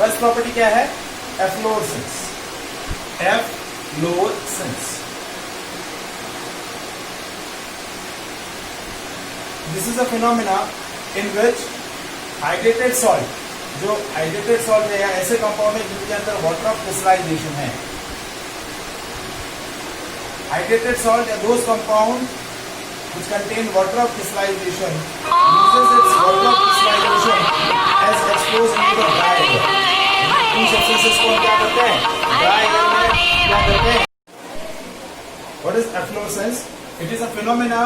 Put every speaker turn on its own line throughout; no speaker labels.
First property क्या है? Efflorescence. Efflorescence, this is a phenomena in which hydrated salt, जो hydrated salt है या ऐसे कंपाउंड है जिनके अंदर वाटर ऑफ क्रिस्टलाइजेशन है, hydrated salt are those compounds which contain water of crystallization uses its water of crystallization as exposed into the dry air. In substances को क्या करते हैं? Dry air में क्या करते हैं? What is efflorescence? It is a phenomena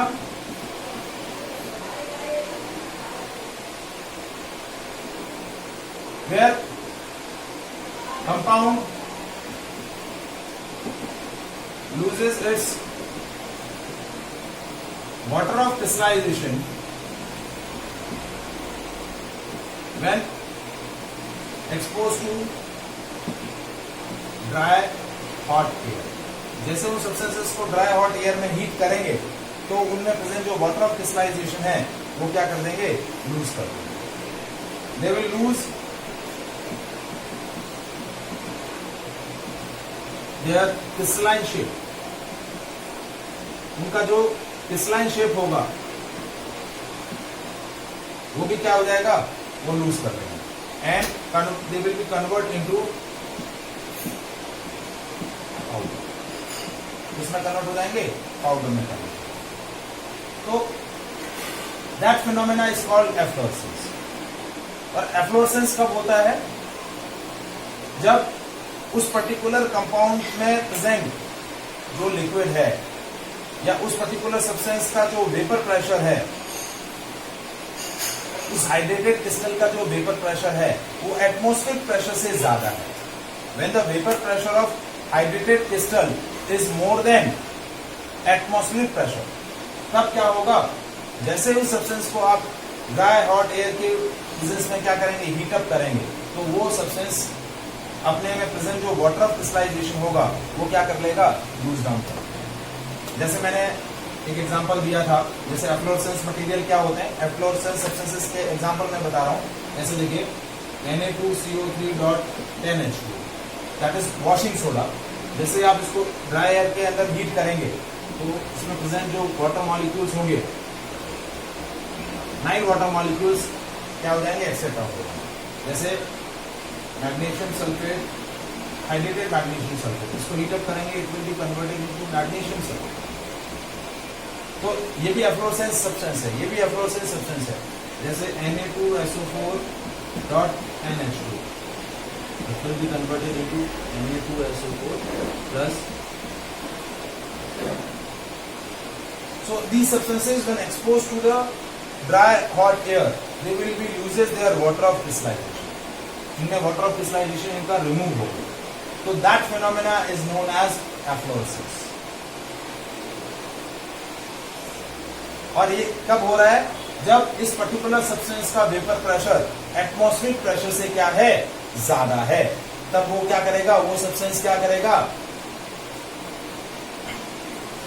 where compound loses its water of crystallization when exposed to dry hot air. जैसे उन सब्सटेंसेस को ड्राई हॉट एयर में हीट करेंगे तो उनमें प्रेजेंट जो वाटर ऑफ क्रिस्टलाइजेशन है वो क्या कर देंगे? लूज कर देंगे। They will lose their crystalline shape, उनका जो क्रिस्टलाइन शेप होगा वो भी क्या हो जाएगा? वो लूज कर देंगे and they will be convert into powder. इसमें कन्वर्ट हो जाएंगे पाउडर में कन्वर्ट। तो that phenomena is called efflorescence. और एफ्लोरेसेंस कब होता है? जब उस पर्टिकुलर कंपाउंड में प्रेजेंट जो लिक्विड है या उस पर्टिकुलर सब्सटेंस का जो वेपर प्रेशर है, उस हाइड्रेटेड क्रिस्टल का जो वेपर प्रेशर है वो एटमॉस्फेरिक प्रेशर से ज्यादा है। When the vapour pressure of hydrated crystal is more than atmospheric pressure, तब क्या होगा? जैसे उस सब्सटेंस को आप ड्राई हॉट एयर के प्रेजेंस में क्या करेंगे? हीटअप करेंगे, तो वो सब्सटेंस अपने में प्रेजेंट जो वाटर ऑफ क्रिस्टलाइजेशन होगा वो क्या कर लेगा? लूज डाउन कर। जैसे मैंने एक एग्जांपल दिया था, जैसे एफ्लोरेसेंस मटेरियल क्या होते हैं, एफ्लोरेसेंस सब्सटेंसेस के एग्जांपल मैं बता रहा हूं। ऐसे देखिए Na2CO3.10H2 that is washing soda. जैसे आप इसको ड्राई एयर के अंदर हीट करेंगे तो इसमें प्रेजेंट जो वाटर मॉलिक्यूल्स होंगे, 9 वाटर मॉलिक्यूल्स क्या हो जाएंगे? एक्सेप्ट हो जाएंगे। जैसे magnesium sulphate, hydrated magnesium sulphate, इसको हीटअप करेंगे, it will be converted into magnesium sulphate. तो ये भी एफ्लोरेसेंस सब्सटेंस है, ये भी एफ्लोरेसेंस सब्सटेंस है। जैसे Na2SO4.NH2, it will be converted into Na2SO4 plus. So these substances when exposed to the dry hot air, they will be loses their water of crystallization. इनमें water of crystallization इनका remove होगा, तो that phenomena is known as efflorescence. और ये कब हो रहा है? जब इस पर्टिकुलर सब्सटेंस का वेपर प्रेशर एटमॉस्फेरिक प्रेशर से क्या है? ज्यादा है। तब वो क्या करेगा? वो सब्सटेंस क्या करेगा?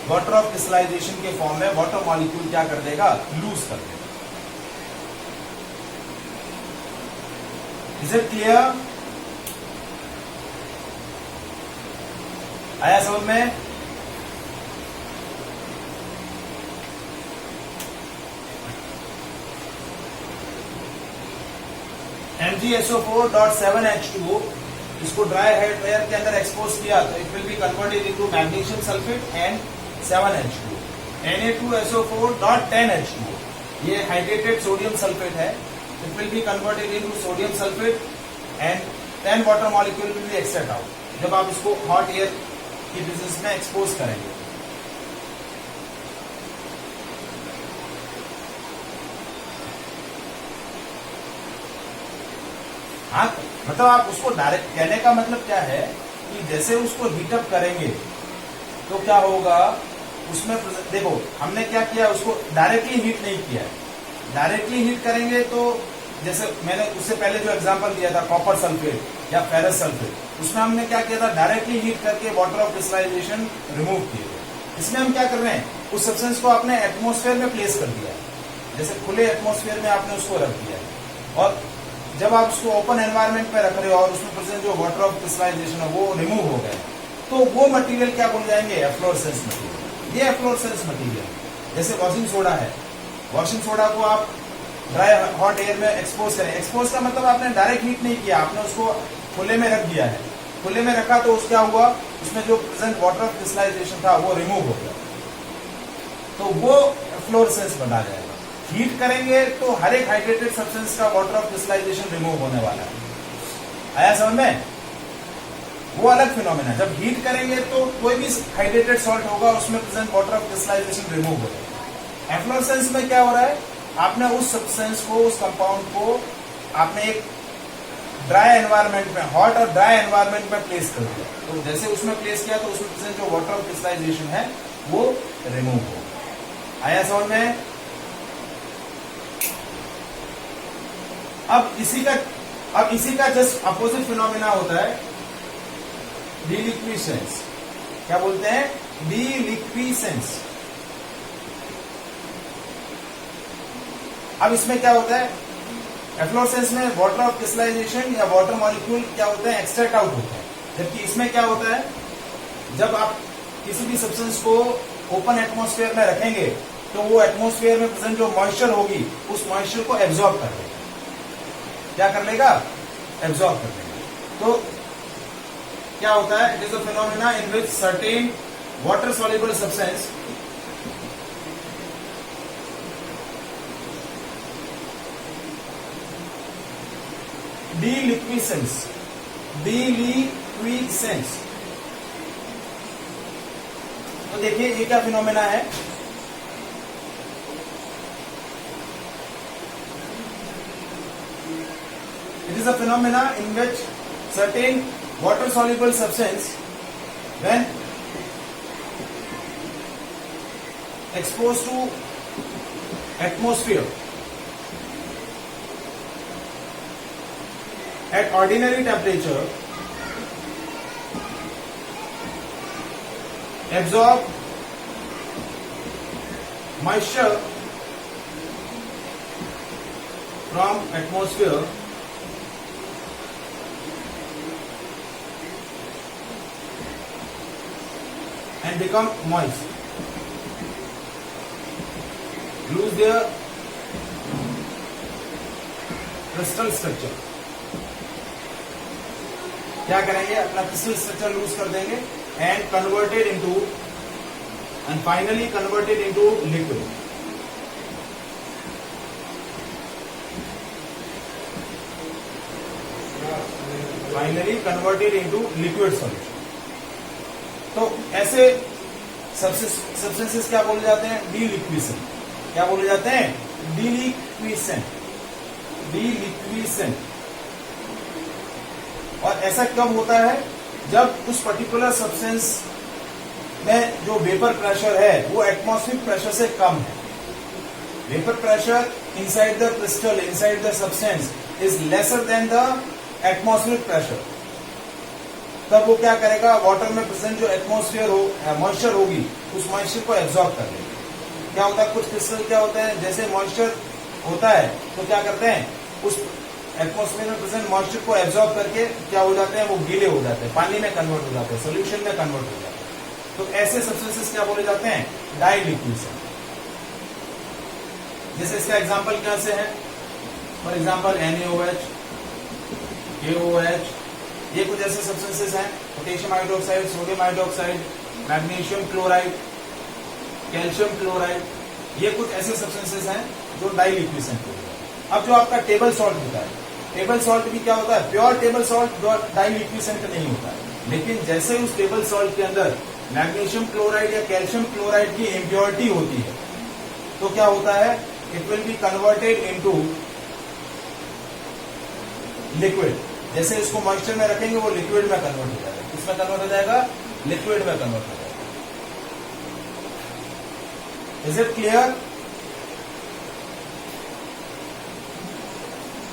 वाटर ऑफ क्रिस्टलाइजेशन के फॉर्म में वाटर मॉलिक्यूल क्या कर देगा? लूज कर देगा। Is it clear? आया समझ में? MgSO4.7H2 इसको ड्राई एयर के अंदर एक्सपोज किया तो it will be converted into magnesium sulphate and 7H2। Na2SO4.10H2 ये हाइड्रेटेड सोडियम सल्फेट है, it will be converted into sodium sulfate and 10 water molecule will be extract out जब आप इसको hot air की प्रेजेंस में expose करेंगे। हाँ, मतलब आप उसको डायरेक्ट, कहने का मतलब क्या है कि जैसे उसको हीटअप करेंगे तो क्या होगा? उसमें देखो हमने क्या किया, उसको डायरेक्टली हीट नहीं किया है। डायरेक्टली हीट करेंगे तो जैसे मैंने उससे पहले जो एग्जांपल दिया था कॉपर सल्फेट या फेरस सल्फेट, उसमें हमने क्या किया था? डायरेक्टली हीट करके वाटर ऑफ क्रिस्टलाइजेशन रिमूव किए। इसमें हम क्या कर रहे हैं? उस सब्सटेंस को आपने एटमॉस्फेयर में प्लेस कर दिया है, जैसे खुले एटमॉस्फेयर में आपने उसको रख दिया है। और जब आप उसको ओपन एनवायरनमेंट में रख रहे हो और उसमें प्रेजेंट जो वाटर ऑफ क्रिस्टलाइजेशन है वो रिमूव हो गए, तो वो मटेरियल क्या बोल जाएंगे? Efflorescence material. ये एफ्लोरेसेंस मटेरियल, जैसे वॉशिंग सोडा है, वॉशिंग सोडा को आप ड्राई हॉट एयर में एक्सपोज करें। एक्सपोज का मतलब आपने डायरेक्ट हीट नहीं किया, आपने उसको खुले में रख दिया है। खुले में रखा तो क्या हुआ, उसमें जो प्रेजेंट वाटर ऑफ क्रिस्टलाइजेशन था वो रिमूव हो गया, तो वो फ्लोरेसेंस बना जाएगा। हीट करेंगे तो हर एक हाइड्रेटेड सब्सटेंस का वाटर ऑफ क्रिस्टलाइजेशन रिमूव होने वाला है। आया समझ में? वो अलग फिनोमेना। जब हीट करेंगे तो कोई भी हाइड्रेटेड सॉल्ट होगा उसमें present water of crystallization remove हो जाएगा। एफ्लोरेसेंस में क्या हो रहा है, आपने उस सब्सटेंस को, उस कंपाउंड को आपने एक ड्राई एनवायरनमेंट में, हॉट और ड्राई एनवायरनमेंट में प्लेस कर दिया, तो जैसे उसमें प्लेस किया तो उसमें प्रेजेंट जो वाटर ऑफ क्रिस्टलाइजेशन है वो रिमूव हो। आया समझ में? अब इसी का जस्ट अपोजिट फिनोमेना होता है डीलिक्विसेंस। क्या बोलते हैं? डीलिक्विसेंस। अब इसमें क्या होता है, एफ्लोरेसेंस में वाटर ऑफ क्रिस्टलाइजेशन या वाटर मॉलिक्यूल क्या होते हैं? एक्सट्रैक्ट आउट होते हैं। जबकि इसमें क्या होता है, जब आप किसी भी सब्सटेंस को ओपन एटमॉस्फेयर में रखेंगे तो वो एटमॉस्फेयर में प्रेजेंट जो मॉइस्चर होगी उस मॉइस्चर को एब्जॉर्ब कर लेगा। क्या कर लेगा? एब्जॉर्ब कर लेगा। तो क्या होता है, it is a phenomena in which certain water soluble substance deliquescence. Deliquescence, तो देखिए ये क्या फिनोमेना है। It is a phenomena in which certain water-soluble substance, when exposed to atmosphere at ordinary temperature, absorb moisture from atmosphere and become moist, lose their crystal structure। क्या करेंगे, अपना crystal structure loose कर देंगे and converted into, and finally converted into liquid. Finally converted into liquid solution. तो ऐसे substances क्या बोले जाते हैं? डीलिक्विसेंट। क्या बोले जाते हैं? डीलिक्विसेंट। डीलिक्विसेंट। और ऐसा कब होता है, जब उस पर्टिकुलर सब्सटेंस में जो वेपर प्रेशर है वो एटमॉस्फेरिक प्रेशर से कम है। Vapour pressure inside the crystal, inside the substance is lesser than the atmospheric pressure. तब वो क्या करेगा, वाटर में प्रेजेंट जो एटमॉस्फेयर हो, मॉइस्चर होगी, उस मॉइस्चर को एब्जॉर्ब कर लेगा। क्या होता है, कुछ क्रिस्टल क्या होते हैं, जैसे मॉइस्चर होता है तो क्या करते हैं, उस एटमॉस्फेयर में प्रेजेंट मॉइस्चर को एब्जॉर्ब करके क्या हो जाते हैं, वो गीले हो जाते हैं, पानी में कन्वर्ट हो जाते हैं, सोल्यूशन में कन्वर्ट हो जाते हैं। तो ऐसे सब्सटेंसेस क्या बोले जाते हैं? डाइलिक्विसेंट। जैसे इसका एग्जाम्पल क्या से है, फॉर एग्जाम्पल NaOH, KOH, ये कुछ ऐसे सब्सटेंसेस हैं। Potassium hydroxide, sodium hydroxide, magnesium chloride, calcium chloride, ये कुछ ऐसे सब्सटेंसेस हैं जो डाइलिक्विसेंट होते हैं। अब जो आपका टेबल सॉल्ट होता है, टेबल सॉल्ट भी क्या होता है, प्योर टेबल सॉल्ट डाइलिक्विसेंट नहीं होता है। लेकिन जैसे उस टेबल सॉल्ट के अंदर मैग्नीशियम क्लोराइड या कैल्शियम क्लोराइड की इम्प्योरिटी होती है तो क्या होता है, it will be converted into liquid. जैसे इसको मॉइस्चर में रखेंगे वो लिक्विड में कन्वर्ट हो जाएगा। किसमें कन्वर्ट हो जाएगा? लिक्विड में कन्वर्ट हो जाएगा। Is it clear?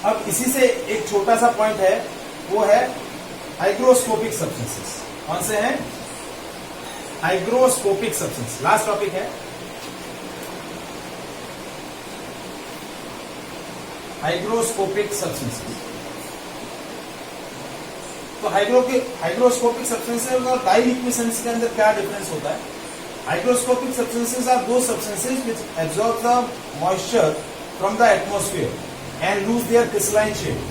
अब इसी से एक छोटा सा पॉइंट है, वो है हाइग्रोस्कोपिक सब्सटेंसेस। कौन से हैं? Hygroscopic substance. लास्ट टॉपिक है हाइग्रोस्कोपिक सब्सटेंसेस। तो हाइग्रोस्कोपिक सब्सटेंसेस और डाई लिक्विड सब्सटेंस के अंदर क्या डिफरेंस होता है? Hygroscopic substances are those substances which absorb the moisture from the atmosphere and lose their crystalline shape,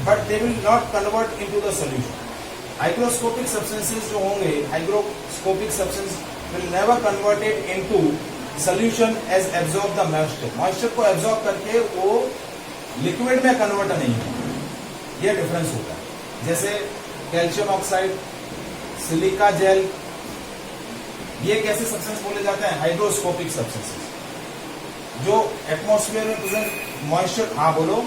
but they will not convert into the solution. Hygroscopic substances जो होंगे, hygroscopic substance will never convert it into solution as absorb the moisture. Moisture को absorb करके वो liquid में convert नहीं होगा. ये difference होता है. जैसे कैल्शियम ऑक्साइड, सिलिका जेल, ये कैसे सब्सटेंस बोले जाते हैं? हाइड्रोस्कोपिक सब्सटेंसेस जो एटमॉस्फेयर में प्रेजेंट मॉइस्चर. हाँ बोलो.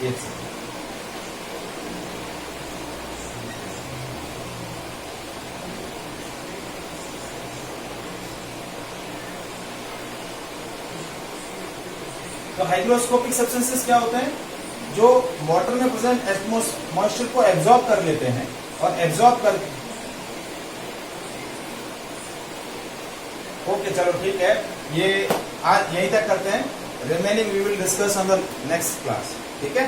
एक सेकंड. तो हाइग्रोस्कोपिक सब्सटेंसेस क्या होते हैं? जो वाटर में प्रेजेंट मॉइस्चर को एब्जॉर्ब कर लेते हैं और एब्जॉर्ब कर. ओके चलो ठीक है, ये आज यहीं तक करते हैं. Remaining we will discuss on the next class. ठीक है,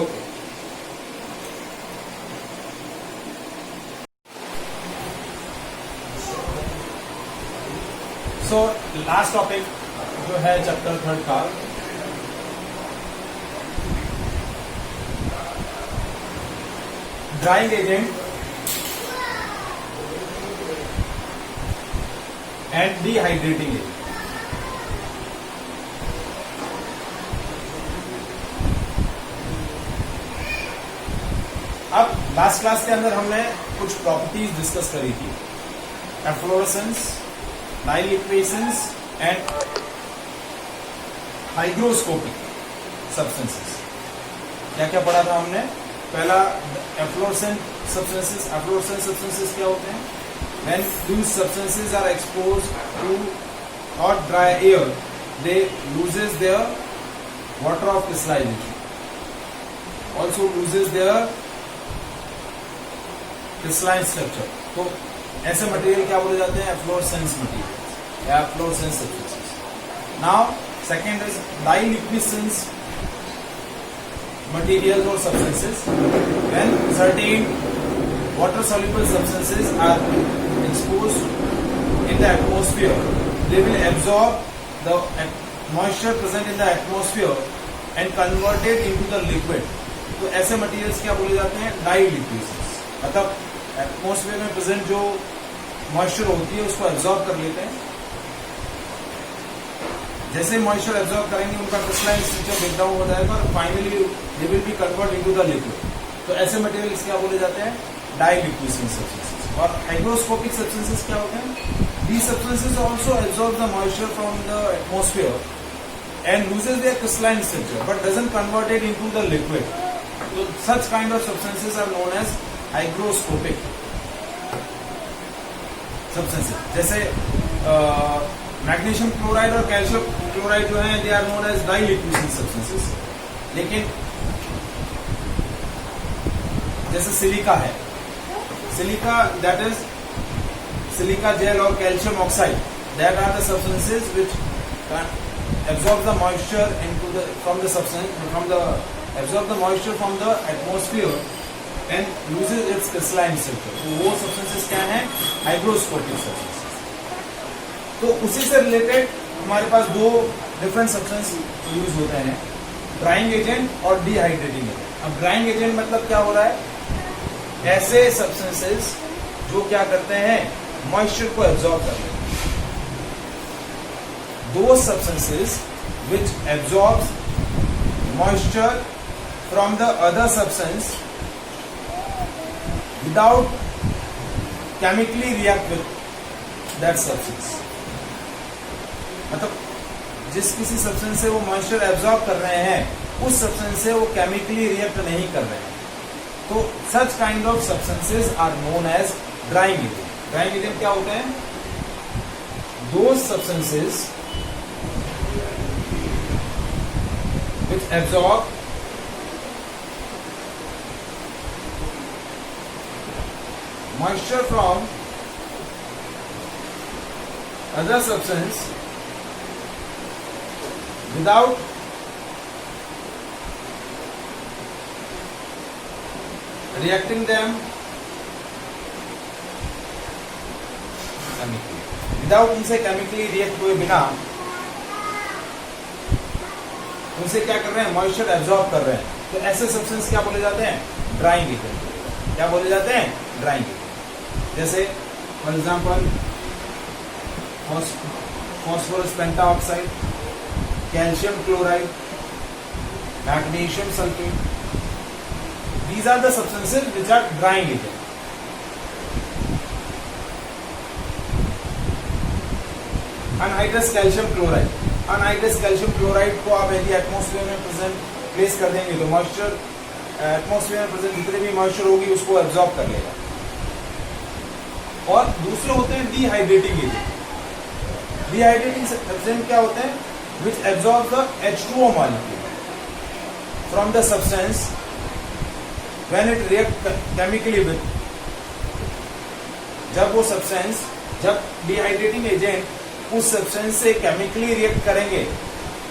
ओके. सो लास्ट टॉपिक जो है चैप्टर 3 का, drawing agent and dehydrating agent. अब लास्ट क्लास के अंदर हमने कुछ प्रॉपर्टीज डिस्कस करी थी. Efflorescence, Nile equations and hygroscopic substances. क्या क्या पढ़ा था हमने? पहला एफ्लोरेसेंट सब्सटेंसेस. एफ्लोरेसेंट सब्सटेंसेस क्या होते हैं? When these substances are exposed to hot dry air, they loses their water of crystallization. Also loses their crystalline structure. तो ऐसे मटेरियल क्या बोले जाते हैं? एफ्लोरेसेंस मटेरियल या efflorescence substances. Now second is diliquescence materials or substances. When certain water soluble substances are exposed in the atmosphere, they will absorb the moisture present in the atmosphere and convert it into the liquid. तो ऐसे materials क्या बोले जाते हैं? डाइलिक्विड्स. मतलब atmosphere में present जो moisture होती है उसको एब्जॉर्ब कर लेते हैं. जैसे मॉइस्चर एब्जॉर्ब करेंगे उनका क्रिस्टलाइन स्ट्रक्चर ब्रेकडाउन हो जाएगा और finally they will be convert into the liquid. तो ऐसे मटेरियल्स क्या बोले जाते हैं? डाइलिक्विड सब्सटेंसेस. और हाइग्रोस्कोपिक सब्सटेंसेस क्या होते हैं? These substances also absorb the moisture from the atmosphere and loses their crystalline structure, but doesn't convert it into the liquid. So such kind of substances are known as hygroscopic substances. जैसे magnesium chloride और calcium chloride जो है, they are known as diliquescent substances. लेकिन जैसे silica है, silica that is silica gel और calcium oxide, that are the substances which absorb the moisture into the from the moisture from the atmosphere and loses its crystalline structure. तो वो substances क्या हैं? Hygroscopic substances. तो उसी से related हमारे पास दो डिफरेंट सब्सटेंस यूज होते हैं, ड्राइंग एजेंट और डिहाइड्रेटिंग एजेंट. अब ड्राइंग एजेंट मतलब क्या हो रहा है? ऐसे सब्सटेंसेस जो क्या करते हैं? मॉइस्चर को एब्जॉर्ब कर लेते हैं. Those substances which absorbs moisture from the other substance without chemically react with that substance. मतलब जिस किसी सब्सटेंस से वो मॉइस्चर एब्जॉर्ब कर रहे हैं, उस सब्सटेंस से वो केमिकली रिएक्ट नहीं कर रहे हैं. तो such kind of substances are known as drying agent. Drying agent क्या होते हैं? Those substances which absorb moisture from other substance without reacting them chemically. Without उनसे chemically react हुए बिना उनसे क्या कर रहे हैं, मॉइस्चर एब्जॉर्ब कर रहे हैं, तो ऐसे सब्सटेंस क्या बोले जाते हैं, ड्राइंग एजेंट। क्या बोले जाते हैं, ड्राइंग एजेंट। जैसे for example phosphorus pentoxide, calcium chloride, magnesium sulphate, these are the substances which are drying agent. Anhydrous calcium chloride, anhydrous calcium chloride को आप यदि एटमॉस्फेयर में प्रेजेंट प्लेस कर देंगे तो मॉइस्चर, एटमॉस्फेयर में प्रेजेंट जितने भी मॉइस्चर होगी उसको एब्जॉर्ब कर लेगा। और दूसरे होते हैं डिहाइड्रेटिंग एजेंट। डिहाइड्रेटिंग एजेंट क्या होते हैं, विच absorb the H2O molecule from the substance when it react chemically with. जब वो सब्सटेंस, जब डिहाइड्रेटिंग एजेंट उस सब्सटेंस से केमिकली रिएक्ट करेंगे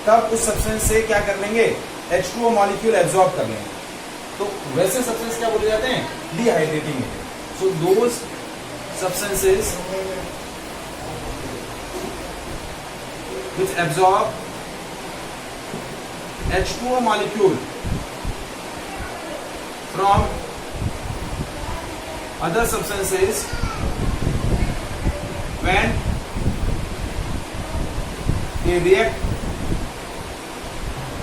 तब उस सब्सटेंस से क्या कर लेंगे, H2O मॉलिक्यूल एब्जॉर्ब कर लेंगे। तो वैसे सब्सटेंस क्या बोले जाते हैं, dehydrating agent. So those substances which absorb H2O molecule from other substances when they react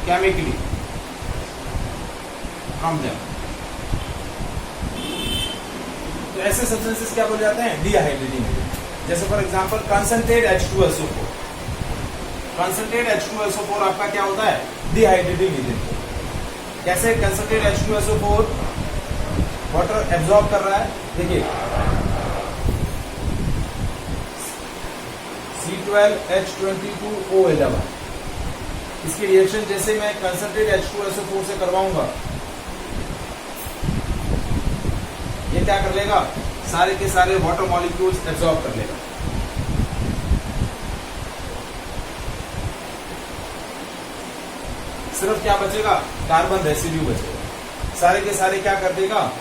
chemically from them. तो ऐसे सब्सटेंसेस क्या बोले जाते हैं, डिहाइड्रेटिंग एजेंट। जैसे for example concentrate H2SO4, concentrate H2SO4 आपका क्या होता है, डिहाइड्रेटिंग एजेंट। कैसे कंसंट्रेट H2SO4 वाटर एब्जॉर्ब कर रहा है, देखिए C12H22O11, इसकी रिएक्शन जैसे मैं कंसंट्रेट H2SO4 से करवाऊंगा, ये क्या कर लेगा, सारे के सारे वाटर मॉलिक्यूल्स एब्जॉर्ब कर लेगा। सिर्फ क्या बचेगा, कार्बन रेसिड्यू बचेगा। सारे के सारे क्या कर देगा,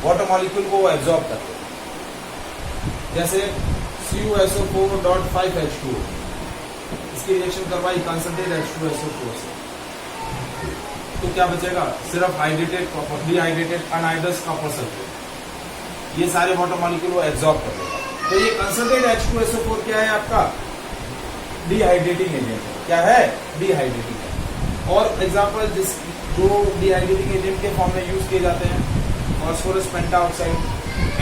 वाटर मॉलिक्यूल को वो एब्जॉर्ब कर देगा। जैसे CuSO4.5H2O, इसकी रिएक्शन करवाई कंसंट्रेट H2SO4 से, तो क्या बचेगा, सिर्फ hydrated copper, dehydrated anhydrous copper sulphate, ये सारे वाटर मॉलिक्यूल वो एब्जॉर्ब कर देगा। तो ये कंसंट्रेट H2SO4 क्या है, आपका डिहाइड्रेटिंग एजेंट है। क्या है, डिहाइड्रेटिंग एजेंट। और एग्जांपल जिस जो डिहाइड्रेटिंग एजेंट के फॉर्म में यूज किए जाते हैं, phosphorus pentoxide,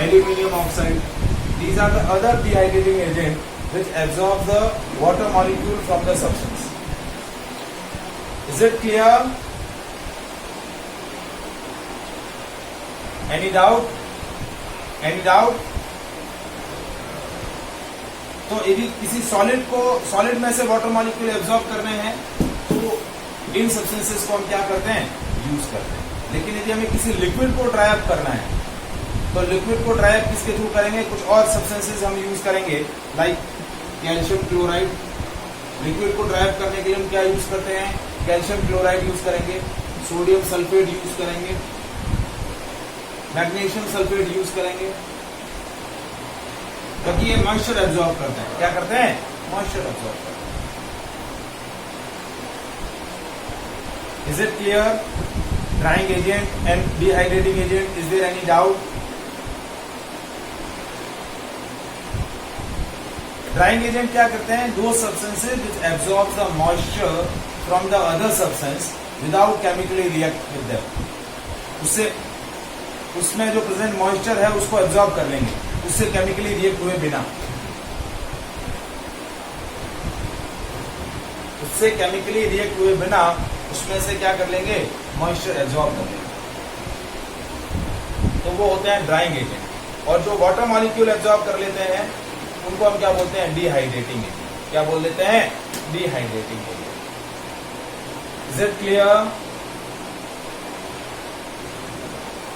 aluminium oxide, these are the other dehydrating agent which absorb the water molecule from the substance. Is it clear? Any doubt? Any doubt? तो यदि किसी सॉलिड को, सॉलिड में से वाटर मॉलिक्यूल एब्जॉर्ब करने हैं तो इन सब्सटेंसेस को हम क्या करते हैं, यूज करते हैं। लेकिन यदि हमें किसी लिक्विड को ड्राई अप करना है तो लिक्विड को ड्राई अप किसके थ्रू करेंगे, कुछ और सब्सटेंसेस हम यूज करेंगे, लाइक कैल्शियम क्लोराइड। लिक्विड को ड्राई अप करने के लिए हम क्या यूज करते हैं, कैल्शियम क्लोराइड यूज करेंगे, सोडियम सल्फेट यूज करेंगे, मैग्नीशियम सल्फेट यूज करेंगे, क्योंकि ये मॉइस्चर एब्जॉर्ब करते हैं। क्या करते हैं, मॉइस्चर एब्जॉर्ब करते हैं। Is it clear? Drying agent and dehydrating agent, is there any doubt? Drying agent क्या करते हैं, दो substances which absorb the moisture from the other substance without chemically react with them. उससे, उसमें जो प्रेजेंट मॉइस्चर है उसको एब्जॉर्ब कर लेंगे, उससे केमिकली रिएक्ट हुए बिना, उससे केमिकली रिएक्ट हुए बिना उसमें से क्या कर लेंगे, मॉइस्चर एब्जॉर्ब कर लेंगे। तो वो होते हैं ड्राइंग एजेंट। और जो वाटर मॉलिक्यूल एब्जॉर्ब कर लेते हैं उनको हम क्या बोलते हैं, डिहाइड्रेटिंग एजेंट। क्या बोल देते हैं, dehydrating agent. Is it clear?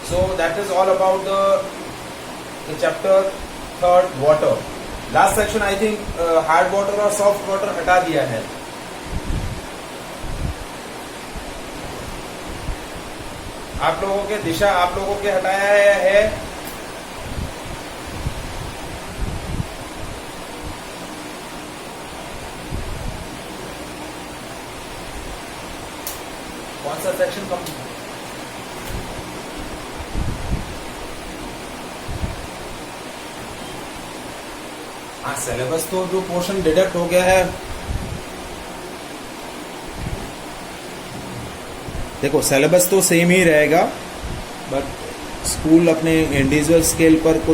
So that is all about the chapter 3rd, water. Last section I think hard water और soft water हटा दिया है। आप लोगों के दिशा आप लोगों के हटाया है कौन सा सेक्शन कम? हाँ, सिलेबस तो जो पोर्शन डिडक्ट हो गया है, देखो सिलेबस तो सेम ही रहेगा, बट स्कूल अपने इंडिविजुअल स्केल पर कुछ